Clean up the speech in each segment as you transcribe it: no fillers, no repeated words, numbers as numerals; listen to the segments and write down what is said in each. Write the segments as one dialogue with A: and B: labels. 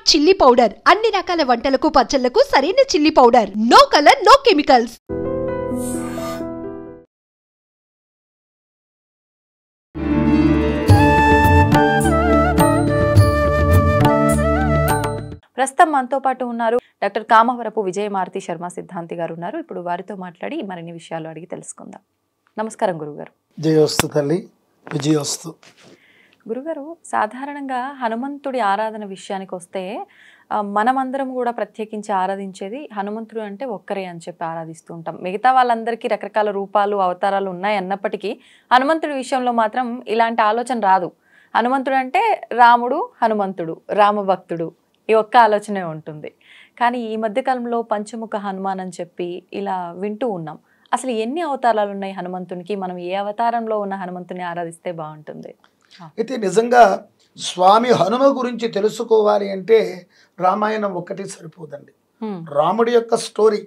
A: Smart chilli powder అన్ని రకాల వంటలకు పచ్చళ్లకు సరైన chilli powder. No colour, no chemicals.
B: ప్రస్తుతం మనతో పాటు ఉన్నారు డాక్టర్ కామవరపు విజయమారుతి శర్మ సిద్ధాంతి గారు ఉన్నారు. ఇప్పుడు వారితో మాట్లాడి మరిన్ని విషయాలు అడిగి తెలుసుకుందాం. నమస్కారం గురుగారు.
C: జయోస్తు తల్లి, విజయోస్తు.
B: గురుగారు, సాధారణంగా హనుమంతుడి ఆరాధన విషయానికి వస్తే మనమందరం కూడా ప్రత్యేకించి ఆరాధించేది హనుమంతుడు అంటే ఒక్కరే అని చెప్పి ఆరాధిస్తూ ఉంటాం. మిగతా వాళ్ళందరికీ రకరకాల రూపాలు అవతారాలు ఉన్నాయి అన్నప్పటికీ హనుమంతుడి విషయంలో మాత్రం ఇలాంటి ఆలోచన రాదు. హనుమంతుడు అంటే రాముడు, హనుమంతుడు, రామభక్తుడు, ఈ ఒక్క ఆలోచనే ఉంటుంది. కానీ ఈ మధ్యకాలంలో పంచముఖ హనుమాన్ అని చెప్పి ఇలా వింటూ ఉన్నాం. అసలు ఎన్ని అవతారాలు ఉన్నాయి హనుమంతునికి? మనం ఏ అవతారంలో ఉన్న హనుమంతుని ఆరాధిస్తే బాగుంటుంది?
C: అయితే నిజంగా స్వామి హనుమ గురించి తెలుసుకోవాలి అంటే రామాయణం ఒక్కటి సరిపోదండి. రాముడి యొక్క స్టోరీ,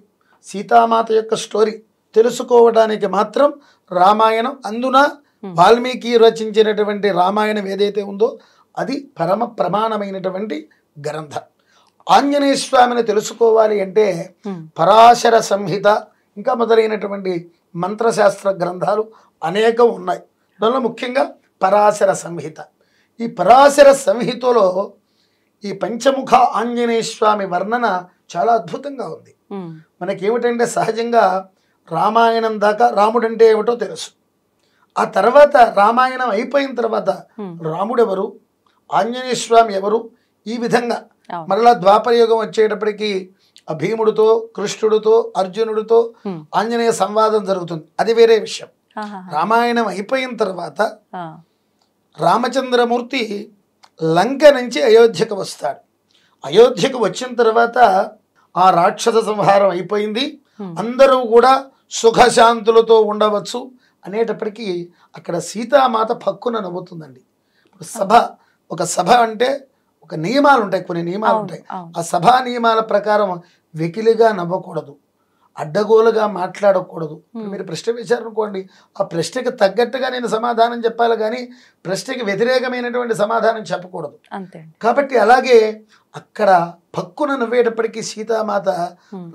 C: సీతామాత యొక్క స్టోరీ తెలుసుకోవడానికి మాత్రం రామాయణం, అందున వాల్మీకి రచించినటువంటి రామాయణం ఏదైతే ఉందో అది పరమ ప్రమాణమైనటువంటి గ్రంథం. ఆంజనేయ స్వామిని తెలుసుకోవాలి అంటే పరాశర సంహిత ఇంకా మొదలైనటువంటి మంత్రశాస్త్ర గ్రంథాలు అనేకం ఉన్నాయి. దానిలో ముఖ్యంగా పరాశర సంహిత. ఈ పరాశర సంహితలో ఈ పంచముఖ ఆంజనేయ స్వామి వర్ణన చాలా అద్భుతంగా ఉంది. మనకేమిటంటే సహజంగా రామాయణం దాకా రాముడంటే ఏమిటో తెలుసు. ఆ తర్వాత రామాయణం అయిపోయిన తర్వాత రాముడెవరు, ఆంజనేయ స్వామి ఎవరు, ఈ విధంగా మరలా ద్వాపరయుగం వచ్చేటప్పటికి ఆ భీముడితో, కృష్ణుడితో, అర్జునుడితో ఆంజనేయ సంవాదం జరుగుతుంది. అది వేరే విషయం. రామాయణం అయిపోయిన తర్వాత రామచంద్రమూర్తి లంక నుంచి అయోధ్యకు వస్తాడు. అయోధ్యకు వచ్చిన తర్వాత ఆ రాక్షస సంహారం అయిపోయింది, అందరూ కూడా సుఖశాంతులతో ఉండవచ్చు అనేటప్పటికీ అక్కడ సీతామాత పక్కున నవ్వుతుందండి. ఒక సభ అంటే ఒక నియమాలు ఉంటాయి, కొన్ని నియమాలు ఉంటాయి. ఆ సభా నియమాల ప్రకారం వెకిలిగా నవ్వకూడదు, అడ్డగోలుగా మాట్లాడకూడదు. మీరు ప్రశ్న వేశారనుకోండి, ఆ ప్రశ్నకి తగ్గట్టుగా నేను సమాధానం చెప్పాలి కానీ ప్రశ్నకి వ్యతిరేకమైనటువంటి సమాధానం చెప్పకూడదు. కాబట్టి అలాగే అక్కడ పక్కున నవ్వేటప్పటికీ సీతామాత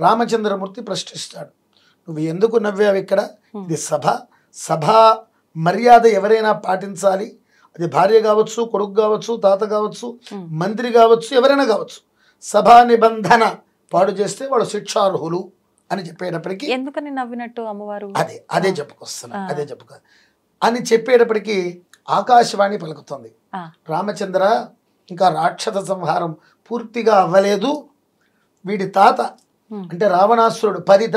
C: రామచంద్రమూర్తి ప్రశ్నిస్తాడు, నువ్వు ఎందుకు నవ్వావు? ఇక్కడ ఇది సభా మర్యాద ఎవరైనా పాటించాలి. అది భార్య కావచ్చు, కొడుకు కావచ్చు, తాత కావచ్చు, మంత్రి కావచ్చు, ఎవరైనా కావచ్చు. సభా నిబంధన పాడు చేస్తే వాళ్ళు శిక్షార్హులు అని చెప్పేటప్పటికి
B: ఎందుకని నవ్వినట్టు అమ్మవారు
C: అదే చెప్పుకొస్తున్నా అని చెప్పేటప్పటికి ఆకాశవాణి పలుకుతుంది, రామచంద్ర ఇంకా రాక్షస సంహారం పూర్తిగా అవ్వలేదు. వీడి తాత అంటే రావణాసురుడు 10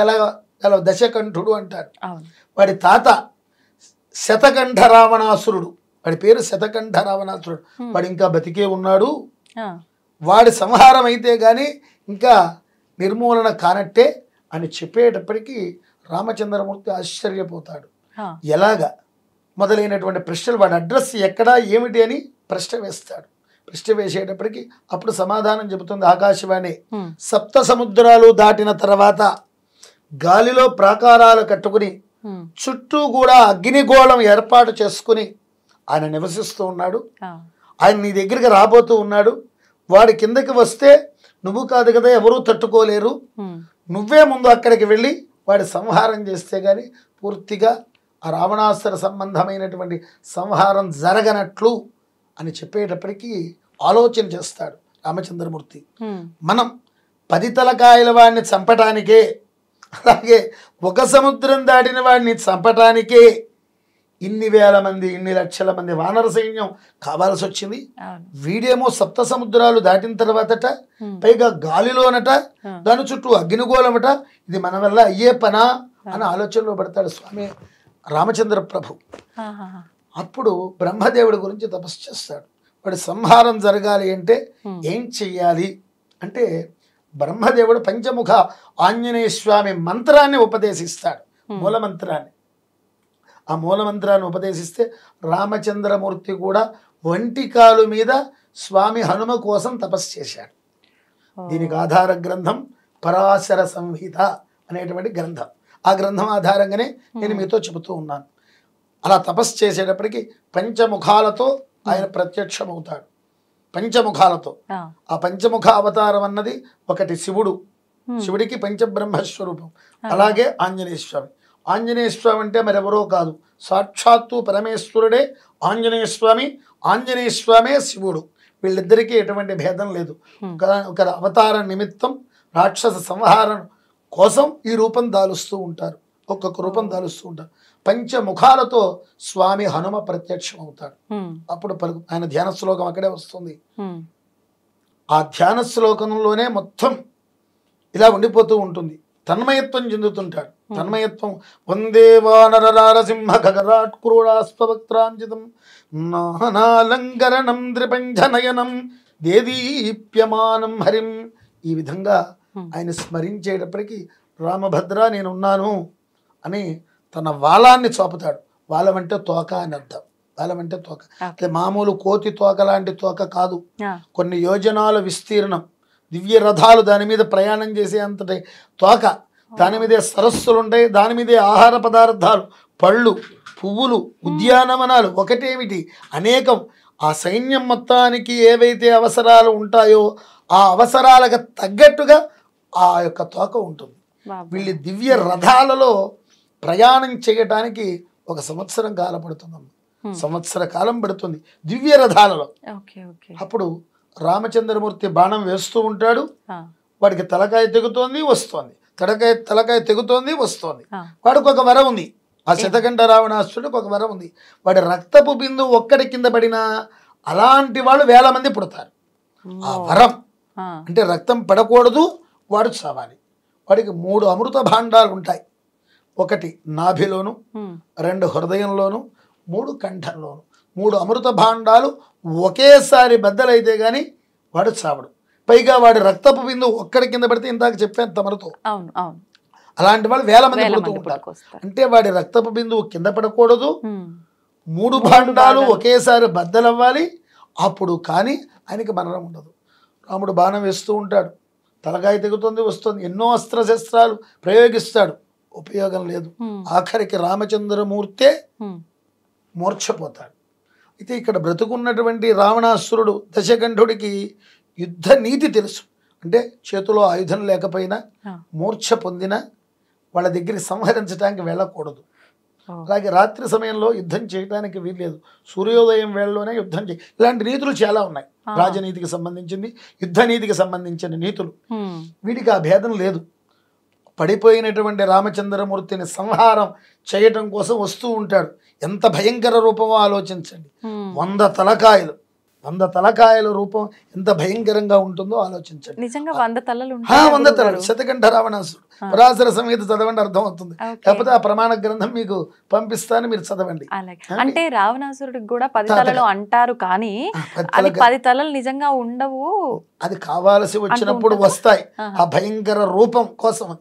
C: తల దశకంఠుడు అంటారు. వాడి తాత శతకంఠ రావణాసురుడు, వాడి పేరు శతకంఠ రావణాసురుడు. వాడు ఇంకా బతికే ఉన్నాడు. వాడి సంహారం అయితే గాని ఇంకా నిర్మూలన కానట్టే అని చెప్పేటప్పటికీ రామచంద్రమూర్తి ఆశ్చర్యపోతాడు. ఎలాగా మొదలైనటువంటి ప్రశ్నలు, వాడి అడ్రస్ ఎక్కడా ఏమిటి అని ప్రశ్న వేస్తాడు. ప్రశ్న వేసేటప్పటికి అప్పుడు సమాధానం చెబుతుంది ఆకాశవాణి. 7 సముద్రాలు దాటిన తర్వాత గాలిలో ప్రాకారాలు కట్టుకుని చుట్టూ కూడా అగ్నిగోళం ఏర్పాటు చేసుకుని ఆయన నివసిస్తూ ఉన్నాడు. ఆయన నీ దగ్గరికి రాబోతూ ఉన్నాడు. వాడి కిందకి వస్తే నువ్వు కాదు కదా ఎవరూ తట్టుకోలేరు. నువ్వే ముందు అక్కడికి వెళ్ళి వాడి సంహారం చేస్తే గాని పూర్తిగా ఆ రావణాసుర సంబంధమైనటువంటి సంహారం జరగనట్లు అని చెప్పేటప్పటికీ ఆలోచన చేస్తాడు రామచంద్రమూర్తి. మనం 10 తలకాయల వాడిని చంపటానికే, అలాగే 1 సముద్రం దాటిన వాడిని చంపటానికే ఇన్ని వేల మంది, ఇన్ని లక్షల మంది వానర సైన్యం కావాల్సి వచ్చింది. వీడేమో 7 సముద్రాలు దాటిన తర్వాతట, పైగా గాలిలోనట, దాని చుట్టూ అగ్నిగోళమట, ఇది మన వల్ల అయ్యే పనా అని ఆలోచనలో పడతాడు స్వామి రామచంద్ర ప్రభు. అప్పుడు బ్రహ్మదేవుడి గురించి తపస్సు చేస్తాడు. వాడి సంహారం జరగాలి అంటే ఏం చెయ్యాలి అంటే బ్రహ్మదేవుడు పంచముఖ ఆంజనేయ స్వామి మంత్రాన్ని ఉపదేశిస్తాడు, మూలమంత్రాన్ని. ఆ మూలమంత్రాన్ని ఉపదేశిస్తే రామచంద్రమూర్తి కూడా వంటికాలు మీద స్వామి హనుమ కోసం తపస్సు చేశాడు. దీనికి ఆధార గ్రంథం పరాశర సంహిత అనేటువంటి గ్రంథం. ఆ గ్రంథం ఆధారంగానే నేను మీతో చెబుతూ ఉన్నాను. అలా తపస్సు చేసేటప్పటికి పంచముఖాలతో ఆయన ప్రత్యక్షమవుతాడు. పంచముఖాలతో.
B: ఆ,
C: ఆ పంచముఖ అవతారం అన్నది ఒకటి శివుడు, శివుడికి పంచబ్రహ్మస్వరూపం. అలాగే ఆంజనేయ స్వామి. ఆంజనేయ స్వామి అంటే మరెవరో కాదు, సాక్షాత్తు పరమేశ్వరుడే ఆంజనేయ స్వామి. ఆంజనేయ స్వామే శివుడు. వీళ్ళిద్దరికీ ఎటువంటి భేదం లేదు. ఒక అవతార నిమిత్తం రాక్షస సంహారం కోసం ఈ రూపం దాలుస్తూ ఉంటారు, ఒక్కొక్క రూపం దాలుస్తూ ఉంటారు. పంచముఖాలతో స్వామి హనుమ ప్రత్యక్షం అవుతాడు. అప్పుడు ఆయన ధ్యాన శ్లోకం అక్కడే వస్తుంది. ఆ ధ్యాన శ్లోకంలోనే మొత్తం ఇలా ఉండిపోతూ ఉంటుంది. తన్మయత్వం చెందుతుంటాడు. తన్మయత్వం వందే వానర నారసింహ గగరాట్ క్రూడాస్వక్త్రాంజితం నానాలంకరణం త్రిపంచనయనం దేదీప్యమానం హరిం. ఈ విధంగా ఆయన స్మరించేటప్పటికీ రామభద్ర నేనున్నాను అని తన వాలాన్ని చూపుతాడు. వాలం అంటే తోక అని అర్థం. వాలం అంటే తోక, అంటే మామూలు కోతి తోక లాంటి తోక కాదు, కొన్ని యోజనాల విస్తీర్ణం. దివ్య రథాలు దాని మీద ప్రయాణం చేసే అంతటి తోక. దాని మీదే సరస్సులు ఉంటాయి, దాని మీదే ఆహార పదార్థాలు, పళ్ళు, పువ్వులు, ఉద్యానవనాలు, ఒకటేమిటి అనేకం. ఆ సైన్యం మొత్తానికి ఏవైతే అవసరాలు ఉంటాయో ఆ అవసరాలకు తగ్గట్టుగా ఆ యొక్క తోక ఉంటుంది. వీళ్ళు దివ్య రథాలలో ప్రయాణం చేయటానికి 1 సంవత్సరం కాలం పడుతుందమ్మ. సంవత్సర కాలం పడుతుంది దివ్య రథాలలో. అప్పుడు రామచంద్రమూర్తి బాణం వేస్తూ ఉంటాడు. వాడికి తలకాయ తెగుతోంది వస్తోంది, తలకాయ తెగుతోంది వస్తోంది. వాడికి ఒక వరం ఉంది. ఆ శతకంఠ రావణాసురుడికి ఒక వరం ఉంది. వాడి రక్తపు బిందు ఒక్కడి కింద పడినా అలాంటి వాళ్ళు 1000 మంది పుడతారు. ఆ వరం అంటే రక్తం పడకూడదు, వాడు చావాలి. వాడికి 3 అమృత భాండాలు ఉంటాయి. 1 నాభిలోను, 2 హృదయంలోను, 3 కంఠంలోను. 3 అమృత భాండాలు ఒకేసారి బద్దలైతే గాని వాడు చావడు. పైగా వాడి రక్తపు బిందు ఒక్కడి కింద పడితే ఇందాక చెప్పాను తమరుతో, అలాంటి వాళ్ళు 1000 మంది పుడుతూ ఉంటారు. అంటే వాడి రక్తపు బిందువు కింద పడకూడదు, 3 భాండాలు ఒకేసారి బద్దలవ్వాలి. అప్పుడు కానీ ఆయనకి మరణం ఉండదు. రాముడు బాణం వేస్తూ ఉంటాడు, తలకాయ తెగుతుంది వస్తుంది, ఎన్నో అస్త్రశస్త్రాలు ప్రయోగిస్తాడు, ఉపయోగం లేదు. ఆఖరికి రామచంద్రమూర్తే మూర్ఛపోతాడు. అయితే ఇక్కడ బ్రతుకున్నటువంటి రావణాసురుడు దశకంఠుడికి యుద్ధ నీతి తెలుసు. అంటే చేతిలో ఆయుధం లేకపోయినా మూర్ఛ పొందిన వాళ్ళ దగ్గరికి సంహరించడానికి వెళ్ళకూడదు. అలాగే రాత్రి సమయంలో యుద్ధం చేయడానికి వీల్లేదు, సూర్యోదయం వేళలోనే యుద్ధం చేయ. ఇలాంటి నీతులు చాలా ఉన్నాయి. రాజనీతికి సంబంధించింది, యుద్ధ నీతికి సంబంధించిన నీతులు. వీడికి ఆ భేదం లేదు. పడిపోయినటువంటి రామచంద్రమూర్తిని సంహారం చేయటం కోసం వస్తూ ఉంటాడు. ఎంత భయంకర రూపమో ఆలోచించండి. 100 తలకాయల రూపం ఎంత భయంకరంగా ఉంటుందో ఆలోచించండి.
B: నిజంగా 100 తలలు
C: 100 తలలు. శతకంఠ రావణాసురుడు పరాశర సంహిత చదవండి, అర్థం అవుతుంది. కాకపోతే ఆ ప్రమాణ గ్రంథం మీకు పంపిస్తాను, మీరు చదవండి.
B: అంటే రావణాసురుడికి కూడా 10 తలలు అంటారు, కానీ 10 తలలు నిజంగా ఉండవు.
C: అది కావాల్సి వచ్చినప్పుడు వస్తాయి. ఆ భయంకర రూపం కోసం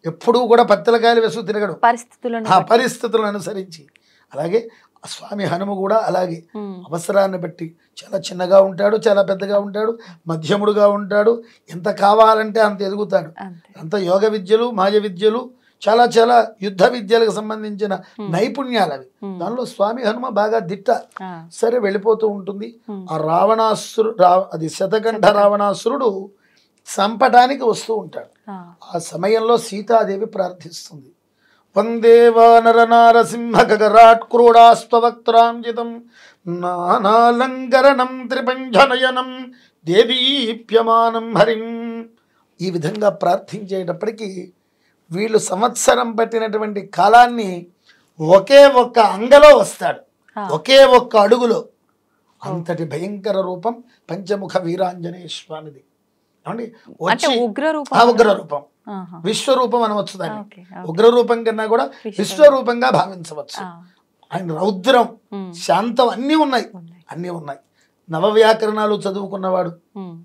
C: ఎప్పుడూ కూడా 10 తలకాయలు వేసు తిరగడు, పరిస్థితులను అనుసరించి. అలాగే స్వామి హనుమ కూడా అలాగే అవసరాన్ని బట్టి చాలా చిన్నగా ఉంటాడు, చాలా పెద్దగా ఉంటాడు, మధ్యముడుగా ఉంటాడు. ఎంత కావాలంటే అంత ఎదుగుతాడు. అంత యోగ విద్యలు, మాయ విద్యలు, చాలా చాలా యుద్ధ విద్యలకు సంబంధించిన నైపుణ్యాలు అవి. దానిలో స్వామి హనుమ బాగా దిట్ట. సరే వెళ్ళిపోతూ ఉంటుంది. ఆ అది శతకంఠ రావణాసురుడు చంపడానికి వస్తూ ఉంటాడు. ఆ సమయంలో సీతాదేవి ప్రార్థిస్తుంది. వందే వానర నారసింహ గగరాట్ క్రూడాస్వక్త్రాంజితం నానాలంకరణం త్రిపంచనయనం దేదీప్యమానం హరిం. ఈ విధంగా ప్రార్థించేటప్పటికీ వీళ్ళు సంవత్సరం పట్టినటువంటి కాలాన్ని ఒకే ఒక్క అంగలో వస్తాడు, ఒకే ఒక్క అడుగులో. అంతటి భయంకర రూపం పంచముఖ వీరాంజనేయ స్వామిది. ఉగ్ర రూపం, విశ్వరూపం అనవచ్చు దాన్ని. ఉగ్రరూపం కన్నా కూడా విశ్వరూపంగా భావించవచ్చు. ఆయన రౌద్రం, శాంతం అన్నీ ఉన్నాయి. నవవ్యాకరణాలు చదువుకున్నవాడు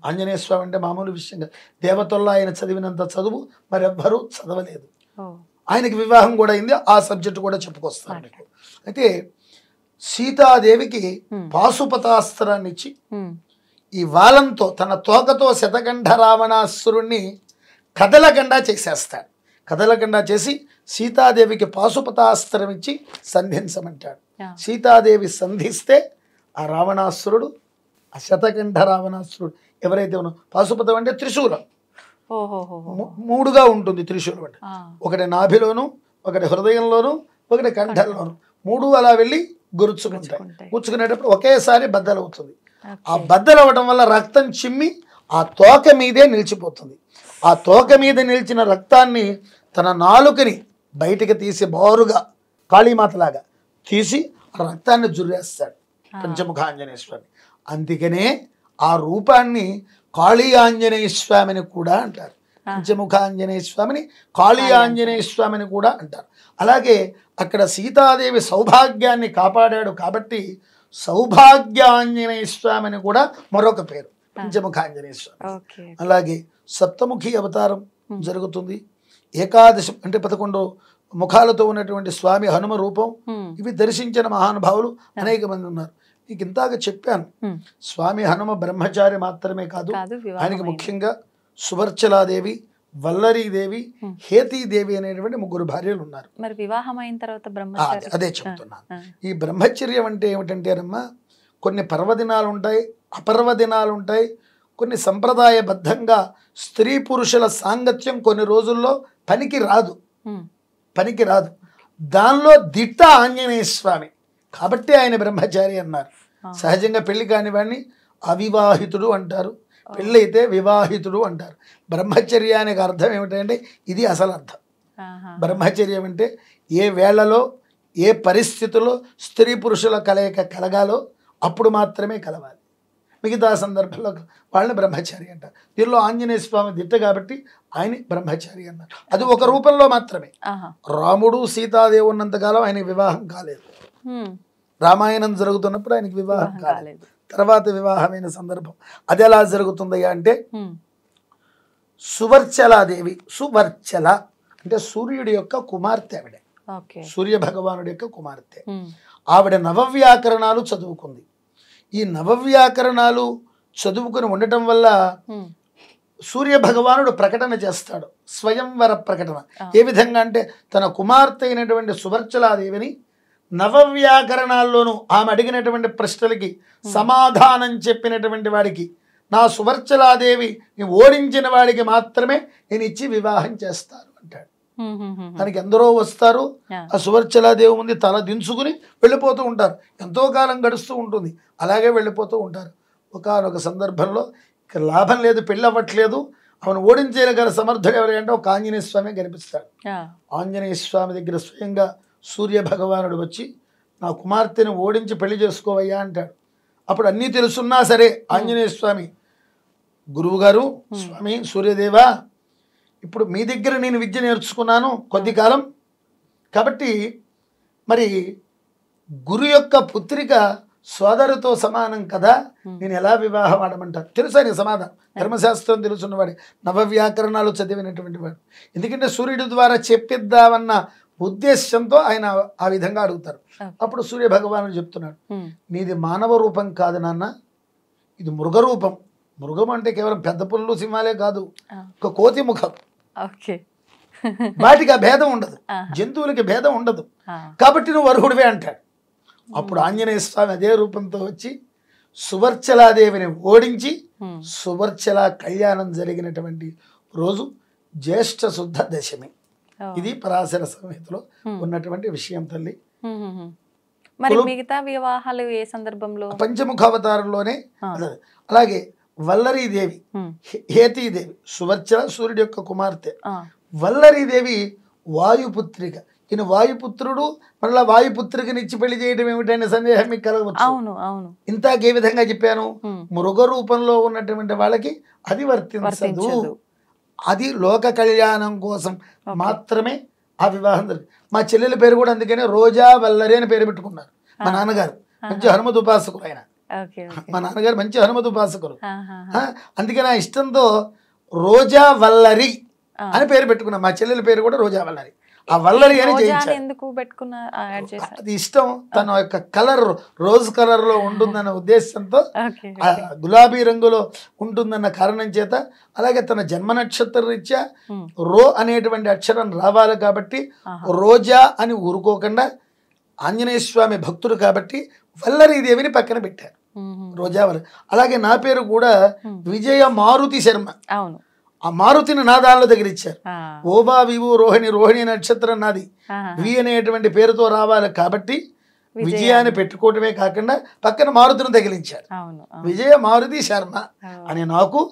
C: ఆంజనేయ స్వామి అంటే మామూలు విషయంగా. దేవతల్లో ఆయన చదివినంత చదువు మరెవ్వరూ చదవలేదు. ఆయనకి వివాహం కూడా అయింది. ఆ సబ్జెక్టు కూడా చెప్పుకొస్తాను మీకు. అయితే సీతాదేవికి పాశుపతాస్త్రాన్ని ఇచ్చి ఈ వాలంతో తన తోకతో శతకంఠ రావణాసురుణ్ణి కదలకుండా చేసేస్తాడు. కదలకుండా చేసి సీతాదేవికి పాశుపతాస్త్రం ఇచ్చి సంధించమంటాడు. సీతాదేవి సంధిస్తే ఆ రావణాసురుడు ఆ శతకంఠ రావణాసురుడు ఎవరైతే ఉన్నారో, పాశుపతం అంటే త్రిశూలం, మూడుగా ఉంటుంది త్రిశూలం అంటే. ఒకటి నాభిలోను, ఒకటి హృదయంలోను, ఒకటి కంఠంలోను, మూడు అలా వెళ్ళి గుచ్చుకుంటాయి. గుచ్చుకునేటప్పుడు ఒకేసారి బద్దలవుతుంది. ఆ బద్దలవ్వడం వల్ల రక్తం చిమ్మి ఆ తోక మీదే నిలిచిపోతుంది. ఆ తోక మీద నిలిచిన రక్తాన్ని తన నాలుకని బయటికి తీసి బారుగా కాళీమాతలాగా తీసి ఆ రక్తాన్ని జుర్రేస్తాడు పంచముఖ ఆంజనేయ స్వామి. అందుకనే ఆ రూపాన్ని కాళీ ఆంజనేయ స్వామిని కూడా అంటారు. పంచముఖ ఆంజనేయ స్వామిని కాళీ ఆంజనేయ స్వామిని కూడా అంటారు. అలాగే అక్కడ సీతాదేవి సౌభాగ్యాన్ని కాపాడాడు కాబట్టి సౌభాగ్య ఆంజనేయ స్వామిని కూడా మరొక పేరు పంచముఖ ఆంజనేయ స్వామి. అలాగే సప్తముఖి అవతారం జరుగుతుంది. ఏకాదశి అంటే 11 ముఖాలతో ఉన్నటువంటి స్వామి హనుమ రూపం. ఇవి దర్శించిన మహానుభావులు అనేక మంది ఉన్నారు. మీకు ఇంతాక చెప్పాను, స్వామి హనుమ బ్రహ్మచారి మాత్రమే కాదు, ఆయనకి ముఖ్యంగా సువర్చలాదేవి, వల్లరీదేవి, హేతీదేవి అనేటువంటి 3 భార్యలు ఉన్నారు.
B: మరి వివాహం అయిన తర్వాత బ్రహ్మచర్యం
C: అదే చెప్తున్నాను. ఈ బ్రహ్మచర్యం అంటే ఏమిటంటేనమ్మా, కొన్ని పర్వదినాలు ఉంటాయి, అపర్వదినాలు ఉంటాయి. కొన్ని సంప్రదాయబద్ధంగా స్త్రీ పురుషుల సాంగత్యం కొన్ని రోజుల్లో పనికి రాదు. దానిలో దిట్ట ఆంజనేయ స్వామి కాబట్టి ఆయన బ్రహ్మచారి అన్నారు. సహజంగా పెళ్లి కాని వాడిని అవివాహితుడు అంటారు, పెళ్ళైతే వివాహితుడు అంటారు. బ్రహ్మచర్యానికి అర్థం ఏమిటంటే ఇది అసలు అర్థం. బ్రహ్మచర్యం అంటే ఏ వేళలో ఏ పరిస్థితుల్లో స్త్రీ పురుషుల కలయిక కలగాలో అప్పుడు మాత్రమే కలవాలి. మిగతా సందర్భంలో వాళ్ళని బ్రహ్మచారి అంటారు. దీనిలో ఆంజనేయ స్వామి దిట్ట కాబట్టి ఆయన బ్రహ్మచారి అన్నారు. అది ఒక రూపంలో మాత్రమే. రాముడు సీతాదేవి ఉన్నంతకాలం ఆయనకి వివాహం కాలేదు. రామాయణం జరుగుతున్నప్పుడు ఆయనకి వివాహం కాలేదు. తర్వాత వివాహమైన సందర్భం అది ఎలా జరుగుతుందయ్యా అంటే, సువర్చలాదేవి, సువర్చల అంటే సూర్యుడి యొక్క కుమార్తె. ఆవిడ సూర్య భగవానుడి యొక్క కుమార్తె. ఆవిడ నవవ్యాకరణాలు చదువుకుంది. ఈ నవవ్యాకరణాలు చదువుకుని ఉండటం వల్ల సూర్య భగవానుడు ప్రకటన చేస్తాడు, స్వయంవర ప్రకటన. ఏ విధంగా అంటే తన కుమార్తె అయినటువంటి సువర్చలాదేవిని నవవ్యాకరణాల్లోనూ ఆమె అడిగినటువంటి ప్రశ్నలకి సమాధానం చెప్పినటువంటి వాడికి, నా సువర్చలాదేవి ఓడించిన వాడికి మాత్రమే నేను ఇచ్చి వివాహం చేస్తాను అంటాడు. దానికి ఎందరో వస్తారు, ఆ సువర్చలాదేవి ముందు తల దించుకుని వెళ్ళిపోతూ ఉంటారు. ఎంతో కాలం గడుస్తూ ఉంటుంది, అలాగే వెళ్ళిపోతూ ఉంటారు. ఒకానొక సందర్భంలో ఇక లాభం లేదు, పెళ్ళి అవ్వట్లేదు, ఆమెను ఓడించేయగల సమర్థుడు ఎవరంటే ఒక ఆంజనేయ స్వామి కనిపిస్తాడు. ఆంజనేయ స్వామి దగ్గర స్వయంగా సూర్య భగవానుడు వచ్చి, నా కుమార్తెను ఓడించి పెళ్లి చేసుకోవయ్యా అంటాడు. అప్పుడు అన్నీ తెలుసున్నా సరే ఆంజనేయ స్వామి, గురువుగారు, స్వామి సూర్యదేవా, ఇప్పుడు మీ దగ్గర నేను విద్య నేర్చుకున్నాను కొద్ది కాలం, కాబట్టి మరి గురు యొక్క పుత్రిక సోదరుతో సమానం కదా, నేను ఎలా వివాహం ఆడమంటారు? తెలుసా ఆయన సమాధానం, ధర్మశాస్త్రం తెలుసున్నవాడు, నవవ్యాకరణాలు చదివినటువంటి వాడు. ఎందుకంటే సూర్యుడి ద్వారా చెప్పిద్దామన్న ఉద్దేశంతో ఆయన ఆ విధంగా అడుగుతారు. అప్పుడు సూర్య భగవానుడు చెప్తున్నాడు, నీది మానవ రూపం కాదు నాన్న, ఇది మృగరూపం. మృగం అంటే కేవలం పెద్ద పుల్లు సింహాలే కాదు, ఒక కోతి ముఖం. వాటికి ఆ భేదం ఉండదు, జంతువులకి భేదం ఉండదు, కాబట్టి నువ్వు అర్హుడివే అంటాడు. అప్పుడు ఆంజనేయ స్వామి అదే రూపంతో వచ్చి సువర్చలాదేవిని ఓడించి సువర్చల కళ్యాణం జరిగినటువంటి రోజు జ్యేష్ఠ శుద్ధ దశమి. ఇది పరాశర సంహితలో ఉన్నటువంటి విషయం తల్లి.
B: మరి మిగతా వివాహాలు ఏ సందర్భంలో?
C: పంచముఖ అవతారంలోనే. అలాగే వల్లరీదేవి, హేతీదేవి, సువర్చల సూర్యుడి యొక్క కుమార్తె. వల్లరీదేవి వాయుపుత్రిక. ఈయన వాయుపుత్రుడు, మళ్ళీ వాయుపుత్రికని ఇచ్చి పెళ్లి చేయడం ఏమిటనే సందేహం మీకు కలగవచ్చు. ఇంతకే విధంగా చెప్పాను, మృగ రూపంలో ఉన్నటువంటి వాళ్ళకి అది వర్తించదు. అది లోక కళ్యాణం కోసం మాత్రమే ఆ వివాహం జరిగింది. మా చెల్లెల పేరు కూడా అందుకనే రోజా వల్లరి అని పేరు పెట్టుకున్నారు. మా నాన్నగారు మంచి హనుమత్ ఉపాసకులు, ఆయన మా నాన్నగారు మంచి హనుమత్ ఉపాసకులు. అందుకని ఆ ఇష్టంతో రోజా వల్లరి అని పేరు పెట్టుకున్నాం. మా చెల్లెల పేరు కూడా రోజా వల్లరి. ఆ వల్లరి అని అది ఇష్టం, తన యొక్క కలర్ రోజ్ కలర్ లో ఉంటుందన్న ఉద్దేశంతో, గులాబీ రంగులో ఉంటుందన్న కారణం చేత, అలాగే తన జన్మ నక్షత్ర రీత్యా రో అనేటువంటి అక్షరం రావాలి కాబట్టి రోజా అని ఊరుకోకుండా ఆంజనేయ స్వామి భక్తుడు కాబట్టి వల్లరీదేవిని పక్కన పెట్టారు. రోజావళి. అలాగే నా పేరు కూడా విజయ మారుతి శర్మ.
B: అవును.
C: ఆ మారుతిని నా దానిలో దగ్గర ఇచ్చారు. ఓబా వివు రోహిణి, రోహిణి నక్షత్రం నాది, వి అనేటువంటి పేరుతో రావాలి కాబట్టి విజయాన్ని పెట్టుకోవటమే కాకుండా పక్కన మారుతిని తగిలించారు. విజయ మారుతి శర్మ అని నాకు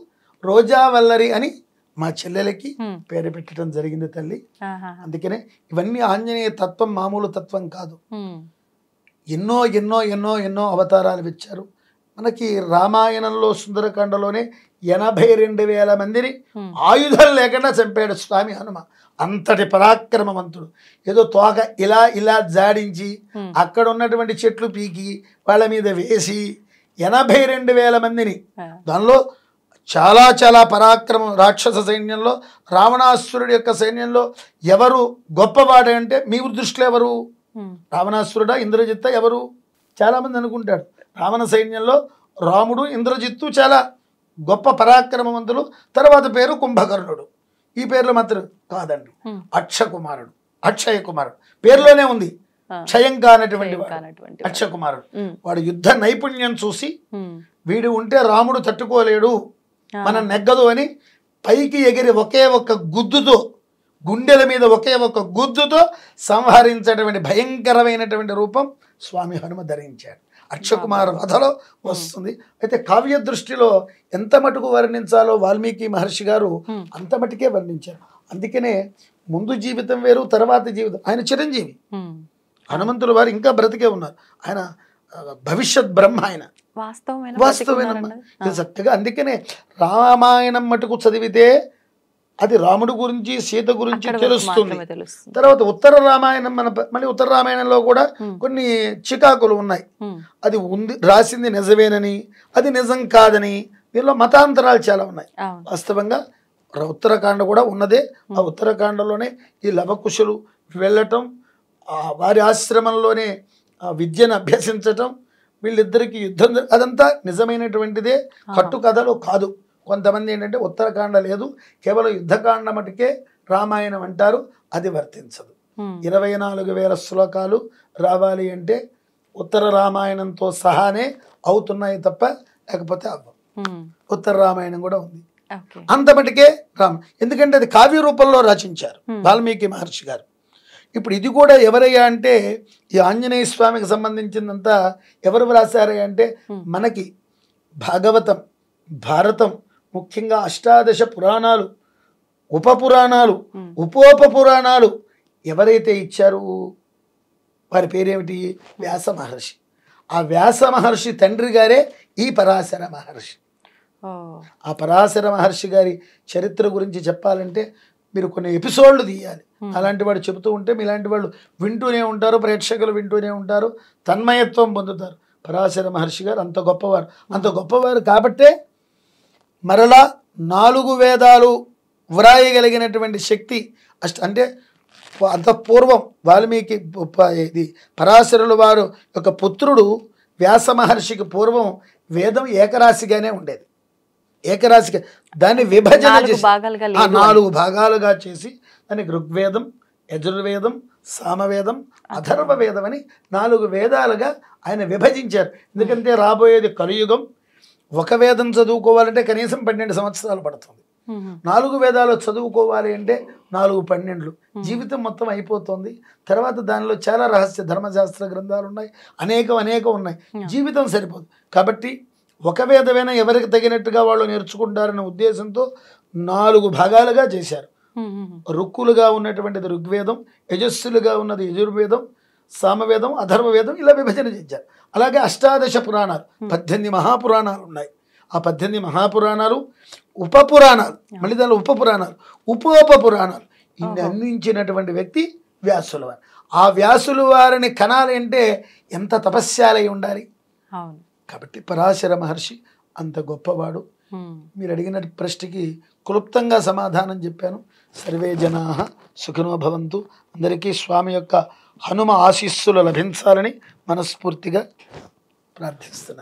C: రోజా వల్లరి అని మా చెల్లెలకి పేరు పెట్టడం జరిగింది తల్లి. అందుకనే ఇవన్నీ ఆంజనేయ తత్వం మామూలు తత్వం కాదు. ఎన్నో ఎన్నో ఎన్నో ఎన్నో అవతారాలు ఇచ్చారు. మనకి రామాయణంలో సుందరకాండలోనే 82,000 మందిని ఆయుధాలు లేకుండా చంపాడు స్వామి హనుమ. అంతటి పరాక్రమవంతుడు. ఏదో తోక ఇలా ఇలా జాడించి అక్కడ ఉన్నటువంటి చెట్లు పీకి వాళ్ళ మీద వేసి 82,000 మందిని, దానిలో చాలా చాలా పరాక్రమం. రాక్షస సైన్యంలో రావణాసురుడి యొక్క సైన్యంలో ఎవరు గొప్పవాడు అంటే మీ దృష్టిలో ఎవరు? రావణాసురుడా, ఇంద్రజిత్త ఎవరు? చాలామంది అనుకుంటాడు రావణ సైన్యంలో రాముడు, ఇంద్రజిత్తు చాలా గొప్ప పరాక్రమవంతులు. తర్వాత పేరు కుంభకర్ణుడు. ఈ పేర్లు మాత్రం కాదండి. అక్షకుమారుడు, అక్షయ కుమారుడు పేరులోనే ఉంది. క్షయం కానటువంటి అక్షకుమారుడు. వాడు యుద్ధ నైపుణ్యం చూసి వీడు ఉంటే రాముడు తట్టుకోలేడు, మనం నెగ్గదు అని పైకి ఎగిరి ఒకే ఒక్క గుద్దుతో, గుండెల మీద ఒకే ఒక్క గుద్దుతో సంహరించేటువంటి భయంకరమైనటువంటి రూపం స్వామి హనుమ ధరించాడు. అక్షకుమార వధలో వస్తుంది. అయితే కావ్య దృష్టిలో ఎంత మటుకు వర్ణించాలో వాల్మీకి మహర్షి గారు అంత మటుకే వర్ణించారు. అందుకనే ముందు జీవితం వేరు, తర్వాత జీవితం. ఆయన చిరంజీవి, హనుమంతుల వారు ఇంకా బ్రతికే ఉన్నారు. ఆయన భవిష్యత్ బ్రహ్మ. ఆయన వాస్తవమైన చక్కగా. అందుకనే రామాయణం మటుకు చదివితే అది రాముడు గురించి, సీత గురించి తెలుస్తుంది. తర్వాత ఉత్తర రామాయణం మళ్ళీ ఉత్తర రామాయణంలో కూడా కొన్ని చికాకులు ఉన్నాయి. అది ఉంది, రాసింది నిజమేనని, అది నిజం కాదని, దీనిలో మతాంతరాలు చాలా ఉన్నాయి. వాస్తవంగా ఉత్తరాఖండ కూడా ఉన్నదే. ఆ ఉత్తరాఖండలోనే ఈ లవకుశులు వెళ్ళటం, వారి ఆశ్రమంలోనే విద్యను అభ్యసించటం, వీళ్ళిద్దరికి యుద్ధం, అదంతా నిజమైనటువంటిదే, కట్టుకథలు కాదు. కొంతమంది ఏంటంటే ఉత్తరాఖండ లేదు, కేవలం యుద్ధకాండ మటుకే రామాయణం అంటారు. అది వర్తించదు. 24,000 శ్లోకాలు రావాలి అంటే ఉత్తర రామాయణంతో సహానే అవుతున్నాయి తప్ప లేకపోతే అవ్వవు. ఉత్తర రామాయణం కూడా ఉంది అంత మటుకే ఎందుకంటే అది కావ్య రూపంలో రచించారు వాల్మీకి మహర్షి గారు. ఇప్పుడు ఇది కూడా ఎవరయ్యా అంటే ఈ ఆంజనేయ స్వామికి సంబంధించిందంతా ఎవరు రాశారయ్యా అంటే మనకి భాగవతం, భారతం, ముఖ్యంగా అష్టాదశ పురాణాలు, ఉపపురాణాలు, ఉపోప పురాణాలు ఎవరైతే ఇచ్చారు వారి పేరేమిటి? వ్యాస మహర్షి. ఆ వ్యాస మహర్షి తండ్రి గారే ఈ పరాశర మహర్షి. ఆ పరాశర మహర్షి గారి చరిత్ర గురించి చెప్పాలంటే మీరు కొన్ని ఎపిసోడ్లు తీయాలి. అలాంటి వాడు చెబుతూ ఉంటే మీలాంటి వాళ్ళు వింటూనే ఉంటారు, ప్రేక్షకులు వింటూనే ఉంటారు, తన్మయత్వం పొందుతారు. పరాశర మహర్షి గారు అంత గొప్పవారు. అంత గొప్పవారు కాబట్టే మరలా 4 వేదాలు వ్రాయగలిగినటువంటి శక్తి అంటే అంత పూర్వం వాల్మీకి ఇది పరాశరుల వారు యొక్క పుత్రుడు వ్యాస మహర్షికి పూర్వం వేదం ఏకరాశిగానే ఉండేది. ఏకరాశిగా దాన్ని విభజన చేసి 4 భాగాలుగా చేసి దానికి ఋగ్వేదం, యజుర్వేదం, సామవేదం, అథర్వ వేదం అని 4 వేదాలుగా ఆయన విభజించారు. ఎందుకంటే రాబోయేది కలియుగం. ఒక వేదం చదువుకోవాలంటే కనీసం 12 సంవత్సరాలు పడుతుంది. 4 వేదాలు చదువుకోవాలి అంటే 4-12 జీవితం మొత్తం అయిపోతుంది. తర్వాత దానిలో చాలా రహస్య ధర్మశాస్త్ర గ్రంథాలు ఉన్నాయి, అనేకం ఉన్నాయి. జీవితం సరిపోదు. కాబట్టి ఒక వేదమైనా ఎవరికి తగినట్టుగా వాళ్ళు నేర్చుకుంటారనే ఉద్దేశంతో 4 భాగాలుగా చేశారు. రుక్కులుగా ఉన్నటువంటిది ఋగ్వేదం, యజస్సులుగా ఉన్నది యజుర్వేదం, సామవేదం, అథర్వవేదం, ఇలా విభజన చేశారు. అలాగే అష్టాదశ పురాణాలు 18 మహాపురాణాలు ఉన్నాయి. ఆ 18 మహాపురాణాలు, ఉపపురాణాలు, మళ్ళీ దానిలో ఉపపురాణాలు, ఉపోప పురాణాలు ఇన్ని అందించినటువంటి వ్యక్తి వ్యాసుల వారు. ఆ వ్యాసుల వారిని కనాలి అంటే ఎంత తపస్యాలై ఉండాలి. కాబట్టి పరాశర మహర్షి అంత గొప్పవాడు. మీరు అడిగిన ప్రశ్నకి క్లుప్తంగా సమాధానం చెప్పాను. సర్వే జనాః సుఖినో భవంతు. అందరికీ స్వామి యొక్క హనుమ ఆశీస్సులు లభించాలని మనస్ఫూర్తిగా ప్రార్థిస్తున్నాను.